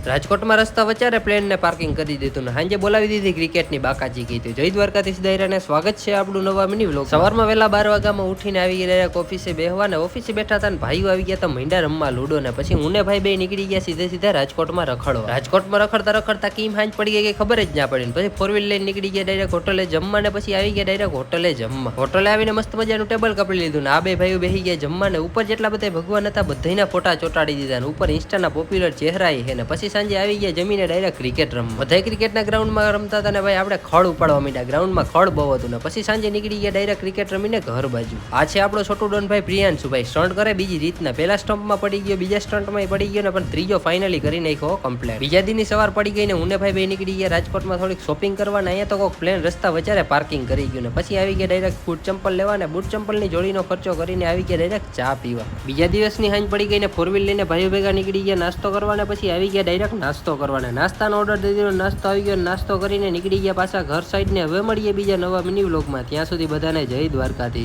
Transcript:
રાજકોટમાં રસ્તા વચારે પ્લેનને પાર્કિંગ કરી દીધું ને સાંજે બોલાવી દીધી ક્રિકેટની બાકાજી કીધી. જય દ્વારકાધીશ દાયરાને સ્વાગત છે આપણું નવા મિની વ્લોગ. સવારમાં વહેલા 12 વાગ્યામાં ઉઠીને આવી ગયા ઓફિસે બેહવા ને ઓફિસે બેઠા હતા ને ભાઈઓ આવી ગયા હતા મહિંડા રમવા લૂડો ને પછી હું ને ભાઈ બે નીકળી ગયા સીધે રાજકોટમાં રખડવા. રાજકોટમાં રખડતા કેમ હાંજ પડી ગઈ કે ખબર જ ના પડી. પછી 4 વ્હીલ લઈને નીકળી ગયા ડાયરેક્ટ હોટલે જમવા ને પછી આવી ગયા ડાયરેક્ટ હોટલે જમવા. હોટલે આવીને મસ્ત મજાનું ટેબલ કપડી લીધું ને આ બે ભાઈઓ બેસી ગયા જમવા ને ઉપર જેટલા બધા ભગવાન હતા બધાના ફોટા ચોટાડી દીધા ને ઉપર ઇન્સ્ટાના પોપ્યુલર ચહેરા છે ને પછી સાંજે આવી ગયા જમીને ડાયરેક્ટ ક્રિકેટ રમવા. બધા ક્રિકેટના ગ્રાઉન્ડમાં રમતા હતા ને ભાઈ આપણે ખડ ઉપાડવા માંડ્યા. ગ્રાઉન્ડમાં ખડ બહુ હતું ને પછી સાંજે નીકળી ગયા ડાયરેક્ટ ક્રિકેટ રમીને ઘર બાજુ. આ છે આપણો છોટું ડોન ભાઈ પ્રિયાંશુ ભાઈ. સ્ટન્ટ કરે બીજી રીતના. પહેલા સ્ટમ્પમાં પડી ગયો, બીજા સ્ટન્ટમાં પડી ગયો ને પણ ત્રીજો ફાઇનલી કરી નાખ્યો કમ્પ્લીટ. બીજા દિનની સવાર પડી ગઈ ને હું ને ભાઈ બે નીકળી ગયા રાજકોટમાં થોડીક શોપિંગ કરવા ને અહીંયા તો કોઈક પ્લેન રસ્તા વચારે પાર્કિંગ કરી ગયું ને પછી આવી ગયા ડાયરેક્ટ બૂટ ચંપલ લેવા ને બૂટ ચંપલની જોડીનો ખર્ચો કરીને આવી ગયા ડાયરેક્ટ ચા પીવા. બીજા દિવસની હાંજ પડી ગઈ ને 4 વ્હીલ લઈને ભાઈઓ ભેગા નીકળી ગયા નાસ્તો કરવા ને પછી આવી ગયા ડાયરેક્ટ નાસ્તો કરવાના. નાસ્તાનો ઓર્ડર દઈ દીધો, નાસ્તો આવી ગયો, નાસ્તો કરીને નીકળી ગયા પાછા ઘર સાઈડ ને. હવે મળીએ બીજા નવા મિની વ્લોગમાં. ત્યાં સુધી બધાને જય દ્વારકાધીશ.